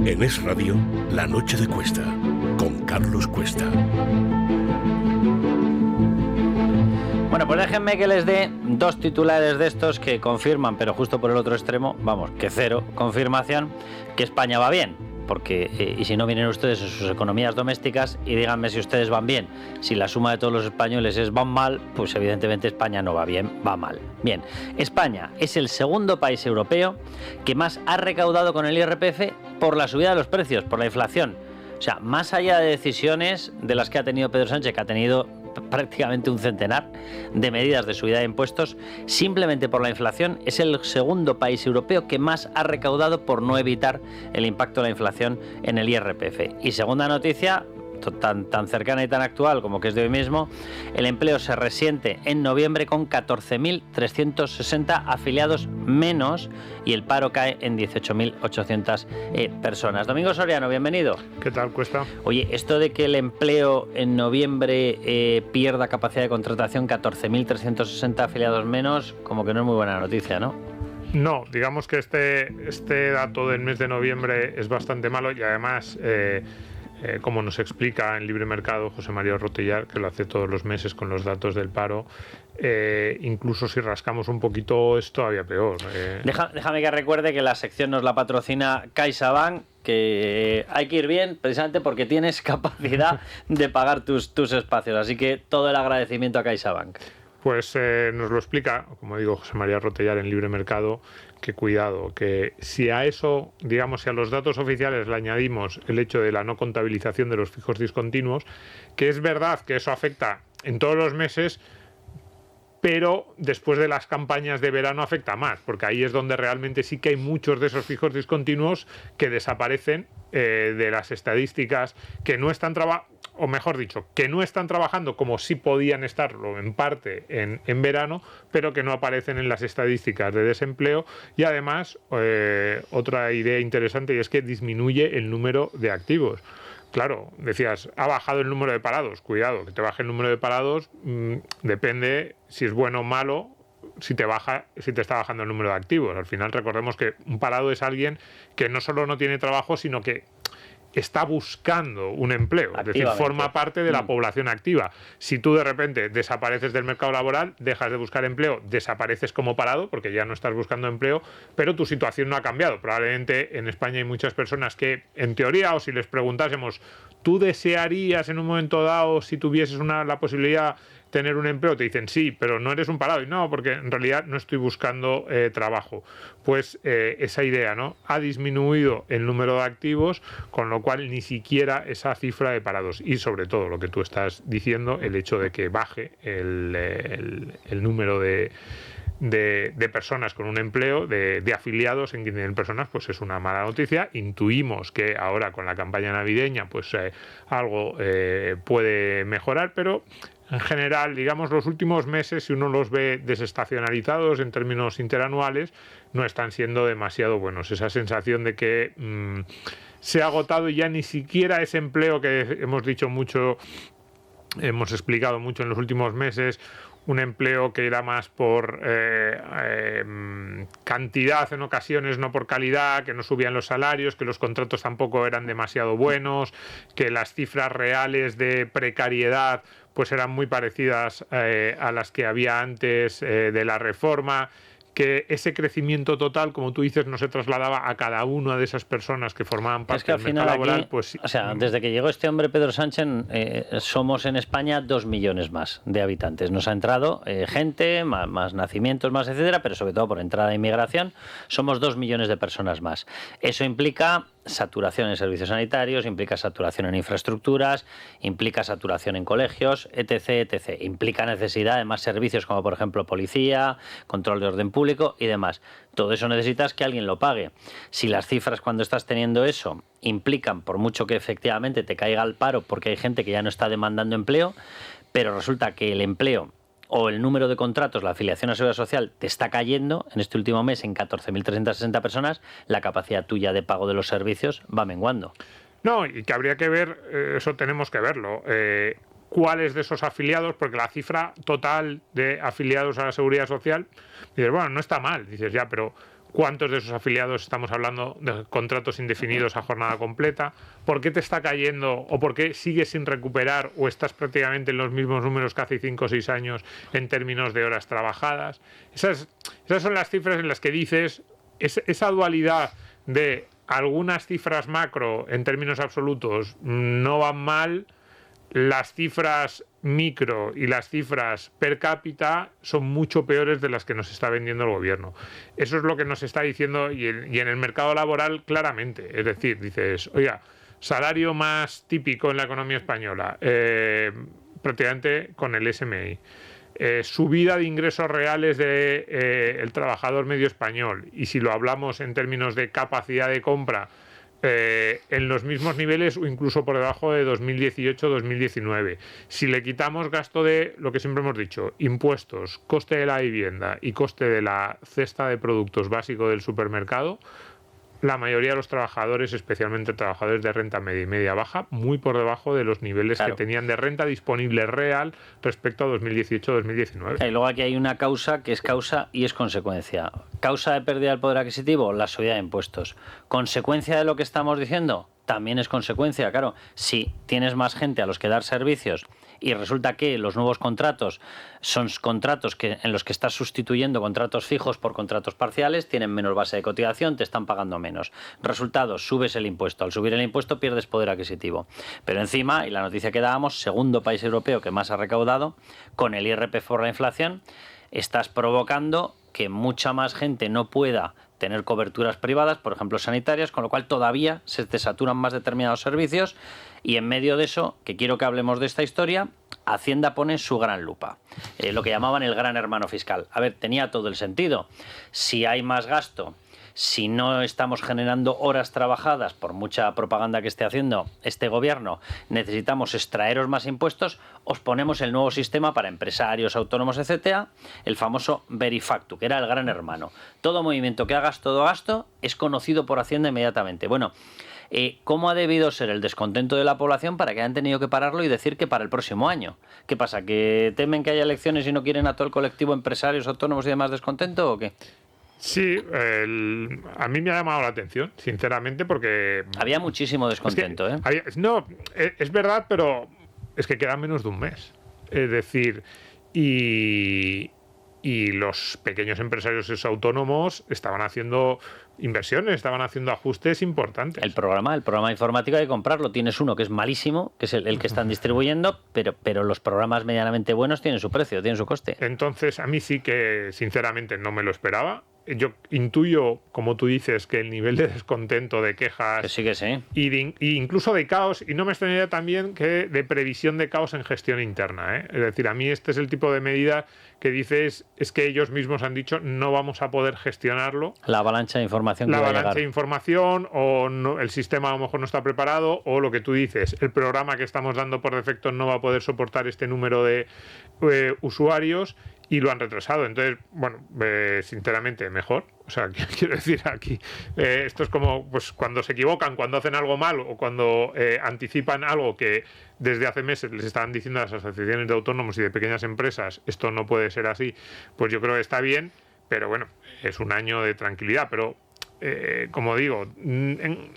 En Es Radio, La Noche de Cuesta, con Carlos Cuesta. Bueno, pues déjenme que les dé dos titulares de estos que confirman, pero justo por el otro extremo, vamos, que cero confirmación, que España va bien. Porque, y si no, vienen ustedes en sus economías domésticas y díganme si ustedes van bien. Si la suma de todos los españoles es van mal, pues evidentemente España no va bien, va mal. Bien, España es el segundo país europeo que más ha recaudado con el IRPF por la subida de los precios, por la inflación. O sea, más allá de decisiones de las que ha tenido Pedro Sánchez, que ha tenido prácticamente un centenar de medidas de subida de impuestos, simplemente por la inflación es el segundo país europeo que más ha recaudado por no evitar el impacto de la inflación en el IRPF. Y segunda noticia, tan cercana y tan actual como que es de hoy mismo, el empleo se resiente en noviembre con 14.360 afiliados menos y el paro cae en 18.800 personas. Domingo Soriano, bienvenido. ¿Qué tal, Cuesta? Oye, esto de que el empleo en noviembre pierda capacidad de contratación, 14.360 afiliados menos, como que no es muy buena noticia, ¿no? No, digamos que este dato del mes de noviembre es bastante malo y además... como nos explica en Libre Mercado José María Rotellar, que lo hace todos los meses con los datos del paro, incluso si rascamos un poquito es todavía peor. Déjame que recuerde que la sección nos la patrocina CaixaBank, que hay que ir bien precisamente porque tienes capacidad de pagar tus espacios, así que todo el agradecimiento a CaixaBank. Pues nos lo explica, como digo, José María Rotellar en Libre Mercado, que cuidado, que si a eso, digamos, si a los datos oficiales le añadimos el hecho de la no contabilización de los fijos discontinuos, que es verdad que eso afecta en todos los meses, pero después de las campañas de verano afecta más, porque ahí es donde realmente sí que hay muchos de esos fijos discontinuos que desaparecen de las estadísticas, que no están o mejor dicho, que no están trabajando como sí podían estarlo en parte en verano, pero que no aparecen en las estadísticas de desempleo. Y además, otra idea interesante, y es que disminuye el número de activos. Claro, decías, ha bajado el número de parados. Cuidado, que te baje el número de parados depende si es bueno o malo, si te está bajando el número de activos. Al final recordemos que un parado es alguien que no solo no tiene trabajo, sino que está buscando un empleo, es decir, forma parte de la población activa. Si tú de repente desapareces del mercado laboral, dejas de buscar empleo, desapareces como parado porque ya no estás buscando empleo, pero tu situación no ha cambiado. Probablemente en España hay muchas personas que, en teoría, o si les preguntásemos, ¿tú desearías en un momento dado, si tuvieses la posibilidad tener un empleo? Te dicen sí, pero no eres un parado. Y no, porque en realidad no estoy buscando trabajo. Pues esa idea, ¿no? Ha disminuido el número de activos, con lo cual ni siquiera esa cifra de parados. Y sobre todo lo que tú estás diciendo, el hecho de que baje el número de personas con un empleo, de afiliados en quien tienen personas, pues es una mala noticia. Intuimos que ahora con la campaña navideña pues algo puede mejorar, pero en general, digamos, los últimos meses, si uno los ve desestacionalizados en términos interanuales, no están siendo demasiado buenos. Esa sensación de que se ha agotado y ya ni siquiera ese empleo que hemos dicho mucho, hemos explicado mucho en los últimos meses, un empleo que era más por cantidad en ocasiones, no por calidad, que no subían los salarios, que los contratos tampoco eran demasiado buenos, que las cifras reales de precariedad pues eran muy parecidas a las que había antes de la reforma, que ese crecimiento total, como tú dices, no se trasladaba a cada una de esas personas que formaban parte del mercado laboral. Aquí, pues, o sea, desde que llegó este hombre, Pedro Sánchez, somos en España 2 millones más de habitantes. Nos ha entrado gente, más nacimientos, más etcétera, pero sobre todo por entrada de inmigración, somos 2 millones de personas más. Eso implica saturación en servicios sanitarios, implica saturación en infraestructuras, implica saturación en colegios, etc., etc. Implica necesidad de más servicios como, por ejemplo, policía, control de orden público y demás. Todo eso necesitas que alguien lo pague. Si las cifras cuando estás teniendo eso implican, por mucho que efectivamente te caiga al paro porque hay gente que ya no está demandando empleo, pero resulta que el empleo o el número de contratos, la afiliación a Seguridad Social te está cayendo en este último mes en 14.360 personas, la capacidad tuya de pago de los servicios va menguando. No, y que habría que ver, eso tenemos que verlo, cuáles de esos afiliados, porque la cifra total de afiliados a la Seguridad Social, dices, bueno, no está mal, dices ya, pero ¿Cuántos de esos afiliados estamos hablando de contratos indefinidos a jornada completa? ¿Por qué te está cayendo o por qué sigues sin recuperar o estás prácticamente en los mismos números que hace 5 o 6 años en términos de horas trabajadas? Esas son las cifras en las que dices, esa dualidad de algunas cifras macro en términos absolutos no van mal, las cifras micro y las cifras per cápita son mucho peores de las que nos está vendiendo el gobierno. Eso es lo que nos está diciendo y en el mercado laboral claramente. Es decir, dices, oiga, salario más típico en la economía española, prácticamente con el SMI. Subida de ingresos reales del trabajador medio español. Y si lo hablamos en términos de capacidad de compra, en los mismos niveles o incluso por debajo de 2018-2019. Si le quitamos gasto de, lo que siempre hemos dicho, impuestos, coste de la vivienda y coste de la cesta de productos básico del supermercado, la mayoría de los trabajadores, especialmente trabajadores de renta media y media baja, muy por debajo de los niveles que tenían de renta disponible real respecto a 2018-2019. Y luego aquí hay una causa que es causa y es consecuencia. Causa de pérdida del poder adquisitivo, la subida de impuestos. Consecuencia de lo que estamos diciendo, también es consecuencia. Claro, si tienes más gente a los que dar servicios y resulta que los nuevos contratos son contratos en los que estás sustituyendo contratos fijos por contratos parciales, tienen menos base de cotización, te están pagando menos. Resultado, subes el impuesto. Al subir el impuesto pierdes poder adquisitivo. Pero encima, y la noticia que dábamos, segundo país europeo que más ha recaudado, con el IRPF por la inflación, estás provocando que mucha más gente no pueda tener coberturas privadas, por ejemplo sanitarias, con lo cual todavía se te saturan más determinados servicios y en medio de eso, que quiero que hablemos de esta historia, Hacienda pone su gran lupa, lo que llamaban el gran hermano fiscal. A ver, tenía todo el sentido. Si hay más gasto, si no estamos generando horas trabajadas, por mucha propaganda que esté haciendo este gobierno, necesitamos extraeros más impuestos, os ponemos el nuevo sistema para empresarios, autónomos, etcétera, el famoso Verifactu, que era el gran hermano. Todo movimiento que hagas, todo gasto, es conocido por Hacienda inmediatamente. Bueno, ¿cómo ha debido ser el descontento de la población para que hayan tenido que pararlo y decir que para el próximo año? ¿Qué pasa? ¿Que temen que haya elecciones y no quieren a todo el colectivo empresarios, autónomos y demás descontento o qué? Sí, a mí me ha llamado la atención, sinceramente, porque... Había muchísimo descontento, no, es verdad, pero es que queda menos de un mes. Es decir, y los pequeños empresarios autónomos estaban haciendo inversiones, estaban haciendo ajustes importantes. El programa informático hay que comprarlo. Tienes uno que es malísimo, que es el que están distribuyendo, pero los programas medianamente buenos tienen su precio, tienen su coste. Entonces, a mí sí que, sinceramente, no me lo esperaba. Yo intuyo, como tú dices, que el nivel de descontento, de quejas... Que sí. Y incluso de caos, y no me extrañaría también que de previsión de caos en gestión interna. Es decir, a mí este es el tipo de medida que dices, es que ellos mismos han dicho, no vamos a poder gestionarlo. La avalancha de información que va a llegar. La avalancha de información, o no, el sistema a lo mejor no está preparado, o lo que tú dices, el programa que estamos dando por defecto no va a poder soportar este número de usuarios, y lo han retrasado. Entonces, bueno, sinceramente, mejor. O sea, quiero decir aquí, esto es como pues cuando se equivocan, cuando hacen algo mal o cuando anticipan algo que desde hace meses les estaban diciendo a las asociaciones de autónomos y de pequeñas empresas, esto no puede ser así, pues yo creo que está bien, pero bueno, es un año de tranquilidad. Pero, como digo,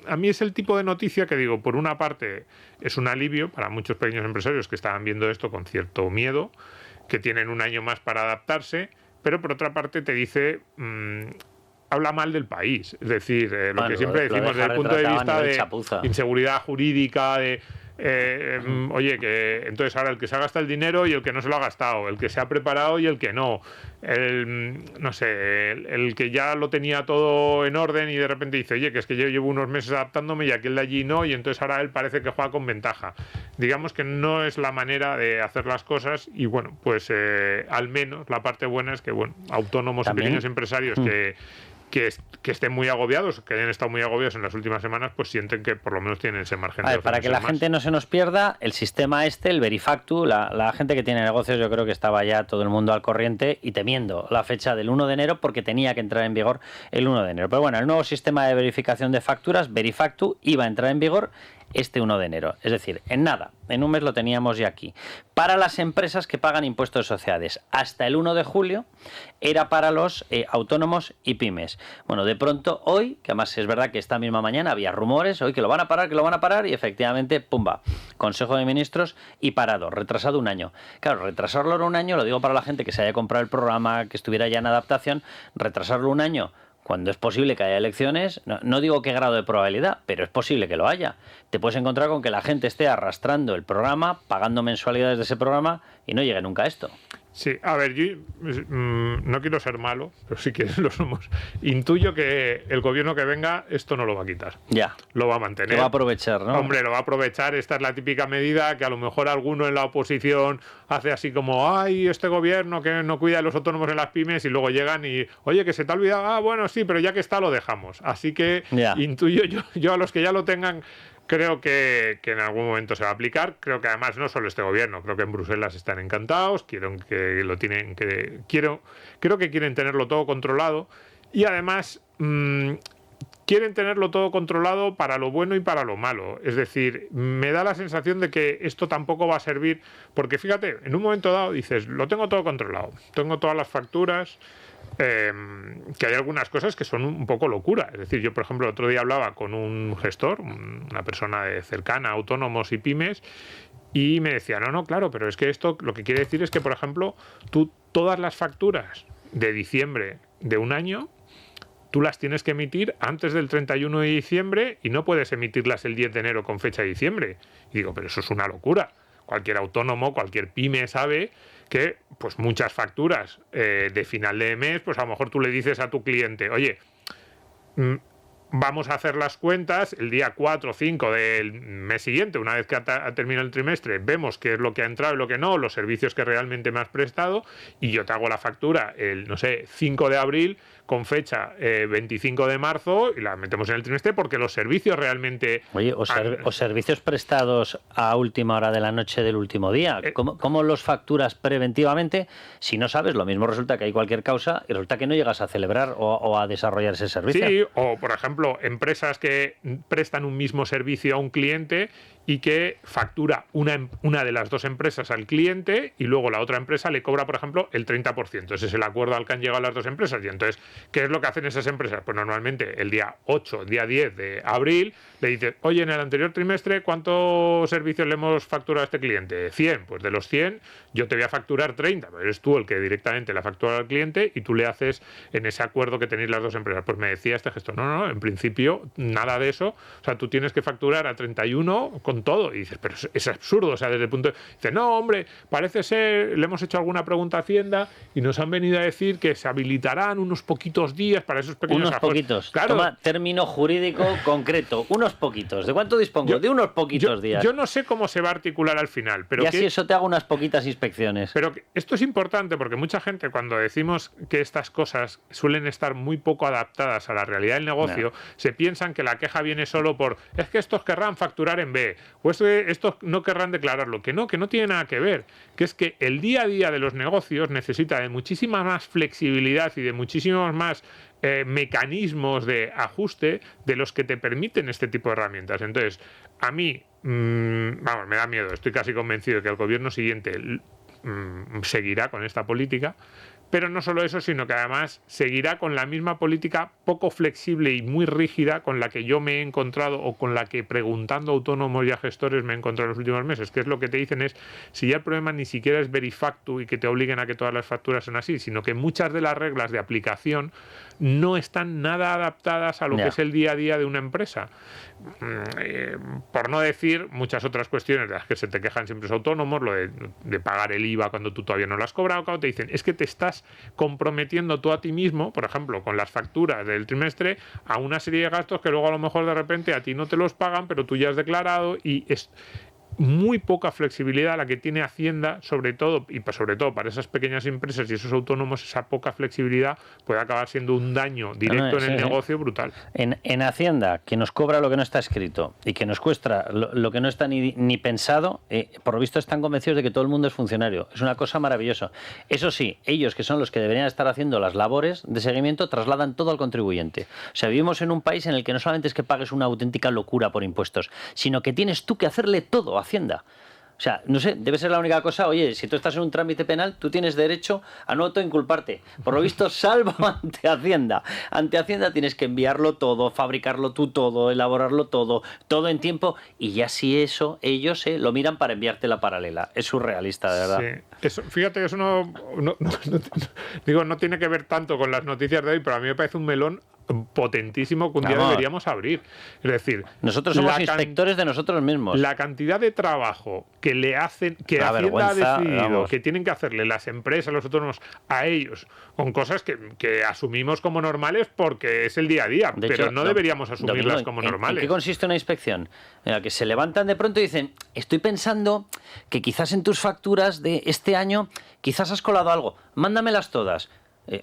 a mí es el tipo de noticia que digo, por una parte, es un alivio para muchos pequeños empresarios que estaban viendo esto con cierto miedo, que tienen un año más para adaptarse, pero por otra parte te dice, habla mal del país. Es decir, lo que siempre decimos desde el punto de vista de inseguridad jurídica, de oye, que entonces ahora el que se ha gastado el dinero y el que no se lo ha gastado, el que se ha preparado y el que no, no sé, el que ya lo tenía todo en orden y de repente dice, oye, que es que yo llevo unos meses adaptándome y aquel de allí no, y entonces ahora él parece que juega con ventaja. Digamos que no es la manera de hacer las cosas y bueno, pues al menos la parte buena es que, bueno, autónomos y pequeños empresarios que estén muy agobiados, que hayan estado muy agobiados en las últimas semanas, pues sienten que por lo menos tienen ese margen de para que la gente no se nos pierda, el sistema el Verifactu, la gente que tiene negocios, yo creo que estaba ya todo el mundo al corriente y temiendo la fecha del 1 de enero porque tenía que entrar en vigor el 1 de enero. Pero bueno, el nuevo sistema de verificación de facturas, Verifactu, iba a entrar en vigor este 1 de enero. Es decir, en nada, en un mes lo teníamos ya aquí. Para las empresas que pagan impuestos de sociedades, hasta el 1 de julio era para los autónomos y pymes. Bueno, de pronto hoy, que además es verdad que esta misma mañana había rumores, hoy que lo van a parar, y efectivamente, pumba, Consejo de Ministros y parado, retrasado un año. Claro, retrasarlo en un año, lo digo para la gente que se haya comprado el programa, que estuviera ya en adaptación, retrasarlo un año cuando es posible que haya elecciones, no digo qué grado de probabilidad, pero es posible que lo haya. Te puedes encontrar con que la gente esté arrastrando el programa, pagando mensualidades de ese programa y no llegue nunca a esto. Sí, a ver, yo no quiero ser malo, pero sí que lo somos. Intuyo que el gobierno que venga esto no lo va a quitar. Ya. Lo va a mantener. Lo va a aprovechar, ¿no? Hombre, lo va a aprovechar. Esta es la típica medida que a lo mejor alguno en la oposición hace así como, ay, este gobierno que no cuida de los autónomos en las pymes, y luego llegan y, oye, que se te ha olvidado, ah, bueno, sí, pero ya que está lo dejamos. Así que intuyo yo a los que ya lo tengan, creo que en algún momento se va a aplicar. Creo que además no solo este gobierno, creo que en Bruselas están encantados, creo que quieren tenerlo todo controlado, y además quieren tenerlo todo controlado para lo bueno y para lo malo. Es decir, me da la sensación de que esto tampoco va a servir, porque fíjate, en un momento dado dices, lo tengo todo controlado, tengo todas las facturas, que hay algunas cosas que son un poco locura. Es decir, yo, por ejemplo, el otro día hablaba con un gestor, una persona cercana a autónomos y pymes, y me decía, no, claro, pero es que esto lo que quiere decir es que, por ejemplo, tú todas las facturas de diciembre de un año, tú las tienes que emitir antes del 31 de diciembre y no puedes emitirlas el 10 de enero con fecha de diciembre. Y digo, pero eso es una locura. Cualquier autónomo, cualquier pyme sabe que pues muchas facturas de final de mes, pues a lo mejor tú le dices a tu cliente, oye, vamos a hacer las cuentas el día 4 o 5 del mes siguiente, una vez que ha terminado el trimestre, vemos qué es lo que ha entrado y lo que no, los servicios que realmente me has prestado, y yo te hago la factura el, 5 de abril con fecha 25 de marzo y la metemos en el trimestre porque los servicios realmente... Oye, o servicios prestados a última hora de la noche del último día. ¿Cómo los facturas preventivamente? Si no sabes, lo mismo resulta que hay cualquier causa y resulta que no llegas a celebrar o a desarrollar ese servicio. Sí, o por ejemplo, empresas que prestan un mismo servicio a un cliente y que factura una de las dos empresas al cliente y luego la otra empresa le cobra, por ejemplo, el 30%. Ese es el acuerdo al que han llegado las dos empresas. Y entonces, ¿qué es lo que hacen esas empresas? Pues normalmente el día 8, día 10 de abril, le dices, oye, en el anterior trimestre, ¿cuántos servicios le hemos facturado a este cliente? 100. Pues de los 100, yo te voy a facturar 30. Pero eres tú el que directamente la factura al cliente y tú le haces en ese acuerdo que tenéis las dos empresas. Pues me decía este gestor, no, en principio, nada de eso. O sea, tú tienes que facturar a 31 con todo. Y dices, pero es absurdo. O sea, desde el punto de... Dice, no, hombre, parece ser, le hemos hecho alguna pregunta a Hacienda y nos han venido a decir que se habilitarán unos poquitos días para esos pequeños unos poquitos. Claro. Toma término jurídico concreto. Unos poquitos. ¿De cuánto dispongo? De unos poquitos días. Yo no sé cómo se va a articular al final. Pero y así eso te hago unas poquitas inspecciones. Pero esto es importante porque mucha gente, cuando decimos que estas cosas suelen estar muy poco adaptadas a la realidad del negocio, se piensan que la queja viene solo por, es que estos querrán facturar en B, o estos no querrán declararlo. Que no tiene nada que ver. Que es que el día a día de los negocios necesita de muchísima más flexibilidad y de muchísimos más mecanismos de ajuste de los que te permiten este tipo de herramientas. Entonces, a mí, me da miedo. Estoy casi convencido de que el gobierno siguiente seguirá con esta política. Pero no solo eso, sino que además seguirá con la misma política poco flexible y muy rígida con la que yo me he encontrado o con la que preguntando a autónomos y a gestores me he encontrado en los últimos meses, que es lo que te dicen es, si ya el problema ni siquiera es verifactu y que te obliguen a que todas las facturas son así, sino que muchas de las reglas de aplicación no están nada adaptadas a lo que es el día a día de una empresa. Por no decir muchas otras cuestiones de las que se te quejan siempre los autónomos, lo de pagar el IVA cuando tú todavía no lo has cobrado, cuando te dicen, es que te estás comprometiendo tú a ti mismo, por ejemplo, con las facturas del trimestre, a una serie de gastos que luego a lo mejor de repente a ti no te los pagan, pero tú ya has declarado y muy poca flexibilidad la que tiene Hacienda, sobre todo para esas pequeñas empresas y esos autónomos. Esa poca flexibilidad puede acabar siendo un daño directo en el negocio brutal. En Hacienda, que nos cobra lo que no está escrito y que nos cuesta lo que no está ni pensado, por lo visto están convencidos de que todo el mundo es funcionario. Es una cosa maravillosa. Eso sí, ellos, que son los que deberían estar haciendo las labores de seguimiento, trasladan todo al contribuyente. O sea, vivimos en un país en el que no solamente es que pagues una auténtica locura por impuestos, sino que tienes tú que hacerle todo a Hacienda. O sea, no sé, debe ser la única cosa. Oye, si tú estás en un trámite penal, tú tienes derecho a no autoinculparte. Por lo visto, salvo ante Hacienda. Ante Hacienda tienes que enviarlo todo, fabricarlo tú todo, elaborarlo todo en tiempo. Y ya si eso, ellos lo miran para enviarte la paralela. Es surrealista, de verdad. Sí. Eso, fíjate que eso no tiene que ver tanto con las noticias de hoy, pero a mí me parece un melón potentísimo que un día deberíamos abrir. Es decir, nosotros somos inspectores de nosotros mismos. La cantidad de trabajo que le hacen, que Hacienda ha decidido que tienen que hacerle las empresas, los autónomos, a ellos, con cosas que asumimos como normales porque es el día a día, pero no deberíamos asumirlas como normales. ¿En qué consiste una inspección? En la que se levantan de pronto y dicen, estoy pensando que quizás en tus facturas de este año, quizás has colado algo, mándamelas todas.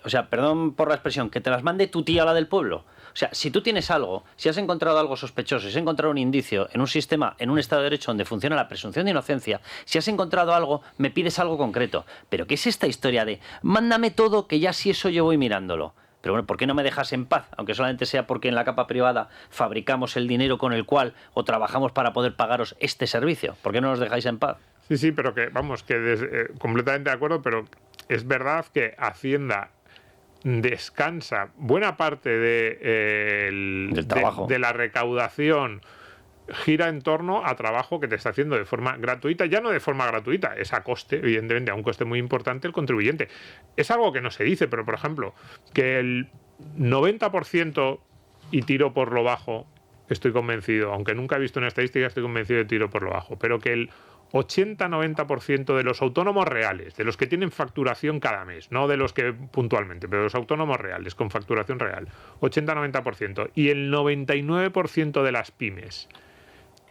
O sea, perdón por la expresión, que te las mande tu tía, la del pueblo. O sea, si tú tienes algo, si has encontrado algo sospechoso, si has encontrado un indicio en un sistema, en un Estado de Derecho donde funciona la presunción de inocencia, si has encontrado algo, me pides algo concreto. Pero ¿qué es esta historia de mándame todo, que ya si eso yo voy mirándolo? Pero bueno, ¿por qué no me dejas en paz? Aunque solamente sea porque en la capa privada fabricamos el dinero con el cual o trabajamos para poder pagaros este servicio. ¿Por qué no nos dejáis en paz? Sí, pero completamente de acuerdo, pero es verdad que Hacienda descansa buena parte del trabajo, de la recaudación, gira en torno a trabajo que te está haciendo de forma gratuita, ya no de forma gratuita, es a coste, evidentemente, a un coste muy importante el contribuyente. Es algo que no se dice, pero por ejemplo, que el 90%, y tiro por lo bajo, estoy convencido, aunque nunca he visto una estadística, estoy convencido de tiro por lo bajo, pero que el 80-90% de los autónomos reales, de los que tienen facturación cada mes, no de los que puntualmente, pero los autónomos reales con facturación real, 80-90%, y el 99% de las pymes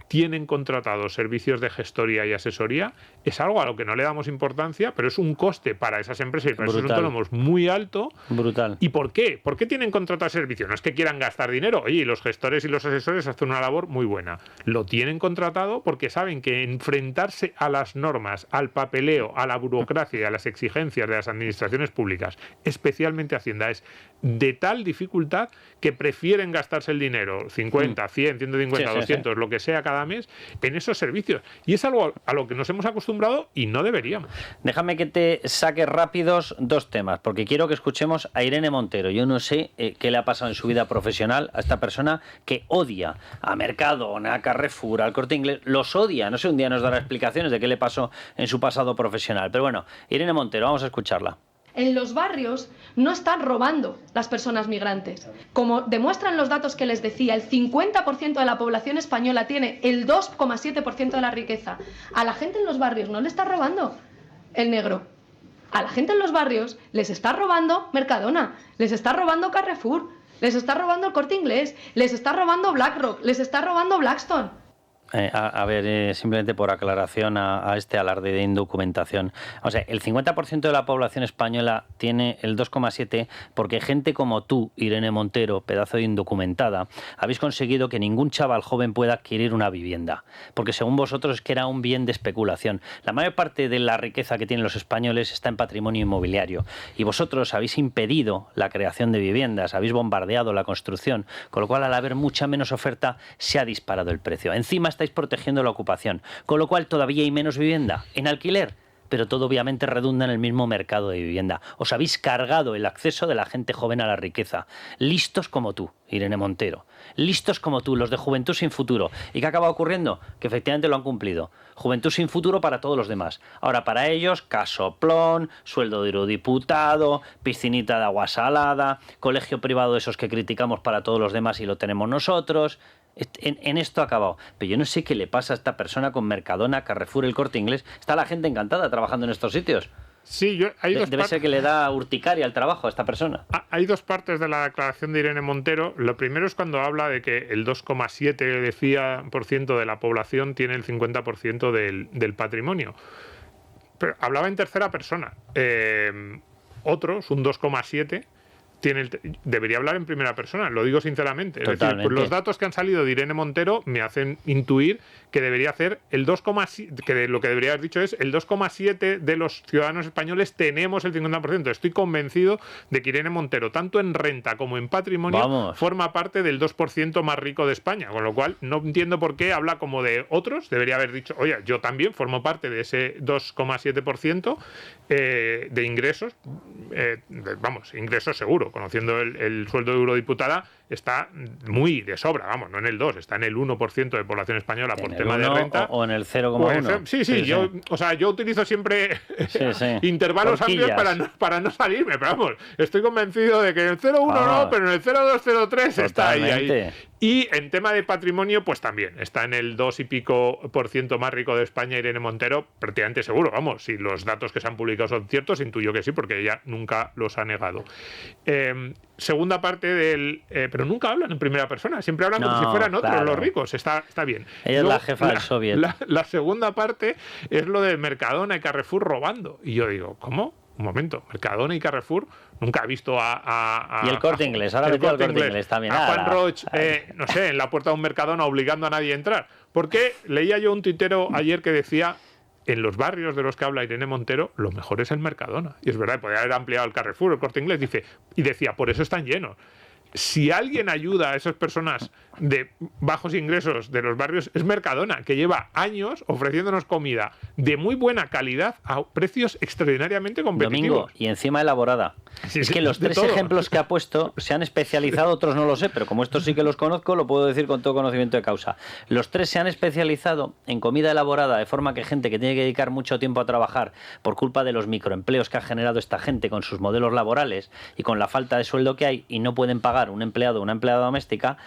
tienen contratados servicios de gestoría y asesoría, es algo a lo que no le damos importancia, pero es un coste para esas empresas y para esos autónomos muy alto. Brutal. ¿Y por qué? ¿Por qué tienen contratado servicio? No es que quieran gastar dinero. Oye, los gestores y los asesores hacen una labor muy buena. Lo tienen contratado porque saben que enfrentarse a las normas, al papeleo, a la burocracia y a las exigencias de las administraciones públicas, especialmente Hacienda, es de tal dificultad que prefieren gastarse el dinero, 50, 100, 150, 200, lo que sea cada mes, en esos servicios. Y es algo a lo que nos hemos acostumbrado y no deberíamos. Déjame que te saque rápidos dos temas, porque quiero que escuchemos a Irene Montero. Yo no sé qué le ha pasado en su vida profesional a esta persona que odia a Mercadona, a Carrefour, al Corte Inglés. Los odia. No sé, un día nos dará explicaciones de qué le pasó en su pasado profesional. Pero bueno, Irene Montero, vamos a escucharla. En los barrios no están robando las personas migrantes. Como demuestran los datos que les decía, el 50% de la población española tiene el 2,7% de la riqueza. A la gente en los barrios no le está robando el negro. A la gente en los barrios les está robando Mercadona, les está robando Carrefour, les está robando el Corte Inglés, les está robando BlackRock, les está robando Blackstone. A ver, simplemente por aclaración a este alarde de indocumentación. O sea, el 50% de la población española tiene el 2,7% porque gente como tú, Irene Montero, pedazo de indocumentada, habéis conseguido que ningún chaval joven pueda adquirir una vivienda. Porque según vosotros es que era un bien de especulación. La mayor parte de la riqueza que tienen los españoles está en patrimonio inmobiliario. Y vosotros habéis impedido la creación de viviendas, habéis bombardeado la construcción, con lo cual al haber mucha menos oferta se ha disparado el precio. Encima estáis protegiendo la ocupación, con lo cual todavía hay menos vivienda en alquiler, pero todo obviamente redunda en el mismo mercado de vivienda. Os habéis cargado el acceso de la gente joven a la riqueza. Listos como tú, Irene Montero. Listos como tú, los de Juventud Sin Futuro. ¿Y qué acaba ocurriendo? Que efectivamente lo han cumplido. Juventud sin futuro para todos los demás. Ahora para ellos, casoplón, sueldo de eurodiputado, piscinita de agua salada, colegio privado de esos que criticamos para todos los demás y lo tenemos nosotros. En esto ha acabado. Pero yo no sé qué le pasa a esta persona con Mercadona, Carrefour, el Corte Inglés. Está la gente encantada trabajando en estos sitios. Sí, Debe ser que le da urticaria al trabajo a esta persona. Hay dos partes de la declaración de Irene Montero. Lo primero es cuando habla de que el 2,7% de la población tiene el 50% del patrimonio. Pero hablaba en tercera persona. Otros, un 2,7%, debería hablar en primera persona, lo digo sinceramente. Es decir, pues los datos que han salido de Irene Montero me hacen intuir que debería hacer el 2,7%, que lo que debería haber dicho es el 2,7% de los ciudadanos españoles tenemos el 50%. Estoy convencido de que Irene Montero, tanto en renta como en patrimonio, forma parte del 2% más rico de España, con lo cual no entiendo por qué habla como de otros. Debería haber dicho, oye, yo también formo parte de ese 2,7% de ingresos, ingresos seguro, conociendo el sueldo de eurodiputada, está muy de sobra, no en el 2, está en el 1% de población española por tema de renta. O en el 0,1. Sí, yo utilizo siempre intervalos amplios para no salirme, pero estoy convencido de que en el 0,1 no, pero en el 0,2, 0,3 está ahí. Y en tema de patrimonio, pues también está en el 2 y pico % más rico de España, Irene Montero, prácticamente seguro. Si los datos que se han publicado son ciertos, intuyo que sí, porque ella nunca los ha negado. Segunda parte pero nunca hablan en primera persona, siempre hablan como si fueran otros los ricos. Está bien. Ella es la jefa del soviet. La segunda parte es lo de Mercadona y Carrefour robando. Y yo digo, ¿cómo? Un momento, Mercadona y Carrefour nunca ha visto y el Corte Inglés, ahora metió el Corte Inglés también. A Juan Roig, no sé, en la puerta de un Mercadona obligando a nadie a entrar. Porque leía yo un tuitero ayer que decía, en los barrios de los que habla Irene Montero, lo mejor es el Mercadona. Y es verdad, podría haber ampliado el Carrefour, el Corte Inglés, decía, por eso están llenos. Si alguien ayuda a esas personas de bajos ingresos de los barrios, es Mercadona, que lleva años ofreciéndonos comida de muy buena calidad a precios extraordinariamente competitivos. Domingo, y encima elaborada. Es que los tres ejemplos que ha puesto se han especializado, otros no lo sé, pero como estos sí que los conozco, lo puedo decir con todo conocimiento de causa. Los tres se han especializado en comida elaborada, de forma que gente que tiene que dedicar mucho tiempo a trabajar por culpa de los microempleos que ha generado esta gente con sus modelos laborales y con la falta de sueldo que hay y no pueden pagar un empleado o una empleada doméstica,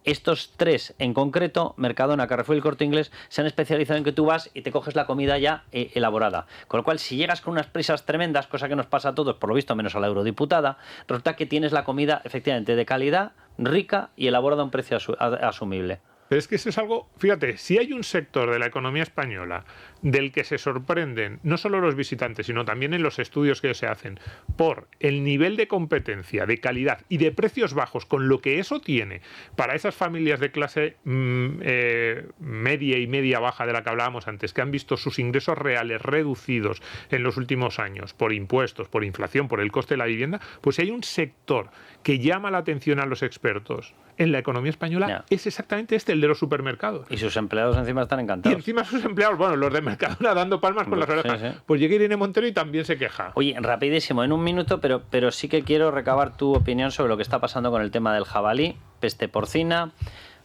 estos tres en concreto, Mercadona, Carrefour y el Corte Inglés, se han especializado en que tú vas y te coges la comida ya elaborada. Con lo cual, si llegas con unas prisas tremendas, cosa que nos pasa a todos, por lo visto menos a la eurodiputada, resulta que tienes la comida efectivamente de calidad, rica y elaborada a un precio asumible. Pero es que eso es algo, fíjate, si hay un sector de la economía española del que se sorprenden no solo los visitantes, sino también en los estudios que se hacen, por el nivel de competencia, de calidad y de precios bajos, con lo que eso tiene para esas familias de clase media y media baja de la que hablábamos antes, que han visto sus ingresos reales reducidos en los últimos años por impuestos, por inflación, por el coste de la vivienda, pues si hay un sector que llama la atención a los expertos en la economía española, es exactamente el de los supermercados. Y sus empleados encima están encantados. Y encima sus empleados, los de Mercadona dando palmas con las orejas. Sí. Pues llega Irene Montero y también se queja. Oye, rapidísimo, en un minuto, pero sí que quiero recabar tu opinión sobre lo que está pasando con el tema del jabalí, peste porcina,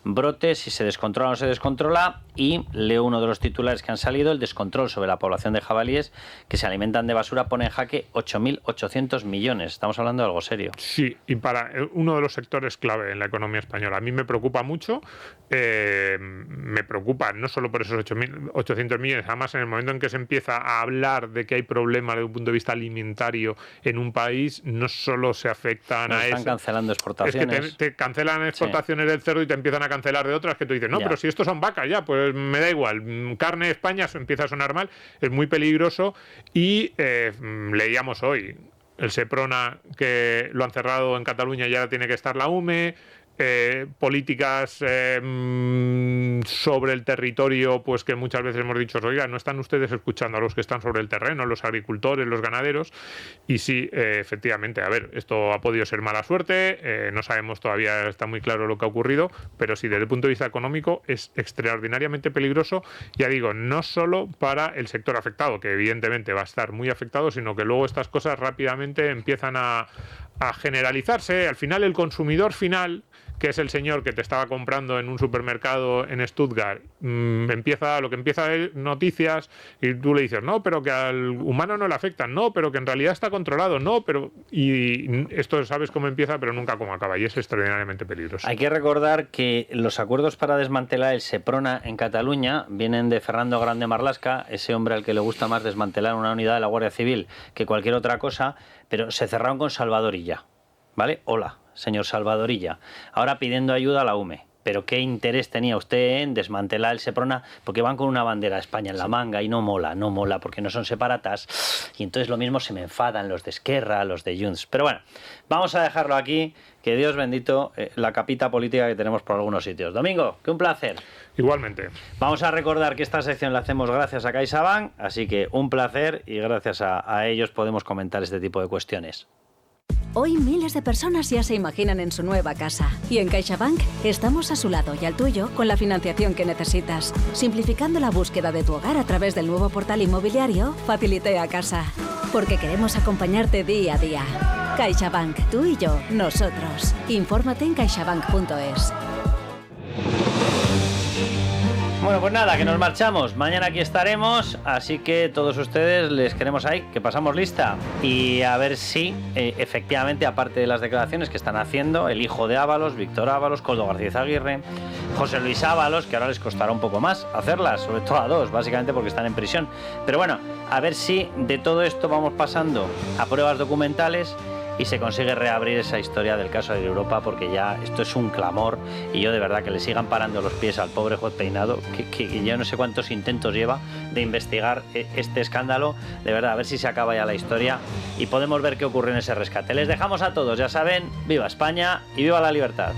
brotes, si se descontrola o no se descontrola, y leo uno de los titulares que han salido: el descontrol sobre la población de jabalíes que se alimentan de basura pone en jaque 8.800 millones. Estamos hablando de algo serio. Sí, y para uno de los sectores clave en la economía española. A mí me preocupa mucho, me preocupa no solo por esos 8.800 millones, además en el momento en que se empieza a hablar de que hay problemas desde un punto de vista alimentario en un país, no solo se afectan a eso. Están cancelando exportaciones. Es que te cancelan exportaciones del cerdo y te empiezan a cancelar de otras, que tú dices, no, pero si estos son vacas, ya, pues me da igual. Carne de España empieza a sonar mal, es muy peligroso. Y leíamos hoy el Seprona, que lo han cerrado en Cataluña y ahora tiene que estar la UME. Políticas sobre el territorio, pues que muchas veces hemos dicho, oiga, no están ustedes escuchando a los que están sobre el terreno, los agricultores, los ganaderos. Y sí, efectivamente, a ver, esto ha podido ser mala suerte, no sabemos todavía, está muy claro lo que ha ocurrido, pero sí, desde el punto de vista económico es extraordinariamente peligroso, ya digo, no solo para el sector afectado, que evidentemente va a estar muy afectado, sino que luego estas cosas rápidamente empiezan a generalizarse. Al final, el consumidor final, que es el señor que te estaba comprando en un supermercado en Stuttgart empieza lo que empieza a ver noticias y tú le dices, no, pero que al humano no le afectan, no, pero que en realidad está controlado, no, pero... Y esto sabes cómo empieza, pero nunca cómo acaba, y es extraordinariamente peligroso. Hay que recordar que los acuerdos para desmantelar el Seprona en Cataluña vienen de Fernando Grande Marlaska, ese hombre al que le gusta más desmantelar una unidad de la Guardia Civil que cualquier otra cosa, pero se cerraron con Salvador Illa, ¿vale? Hola, señor Salvador Illa, ahora pidiendo ayuda a la UME. Pero ¿qué interés tenía usted en desmantelar el Seprona? Porque van con una bandera de España en la manga y no mola, porque no son separatas. Y entonces lo mismo se me enfadan los de Esquerra, los de Junts. Pero bueno, vamos a dejarlo aquí. Que Dios bendito la capita política que tenemos por algunos sitios. Domingo, que un placer. Igualmente. Vamos a recordar que esta sección la hacemos gracias a CaixaBank, así que un placer y gracias a ellos podemos comentar este tipo de cuestiones. Hoy miles de personas ya se imaginan en su nueva casa. Y en CaixaBank estamos a su lado y al tuyo con la financiación que necesitas. Simplificando la búsqueda de tu hogar a través del nuevo portal inmobiliario Facilitea Casa. Porque queremos acompañarte día a día. CaixaBank, tú y yo, nosotros. Infórmate en caixabank.es. Bueno, pues nada, que nos marchamos. Mañana aquí estaremos, así que todos ustedes les queremos ahí, que pasamos lista. Y a ver si, efectivamente, aparte de las declaraciones que están haciendo, el hijo de Ábalos, Víctor Ábalos, Koldo García Aguirre, José Luis Ábalos, que ahora les costará un poco más hacerlas, sobre todo a dos, básicamente porque están en prisión. Pero bueno, a ver si de todo esto vamos pasando a pruebas documentales y se consigue reabrir esa historia del caso de Europa, porque ya esto es un clamor y yo de verdad que le sigan parando los pies al pobre juez Peinado, que yo no sé cuántos intentos lleva de investigar este escándalo, de verdad, a ver si se acaba ya la historia y podemos ver qué ocurre en ese rescate. Les dejamos a todos, ya saben, viva España y viva la libertad.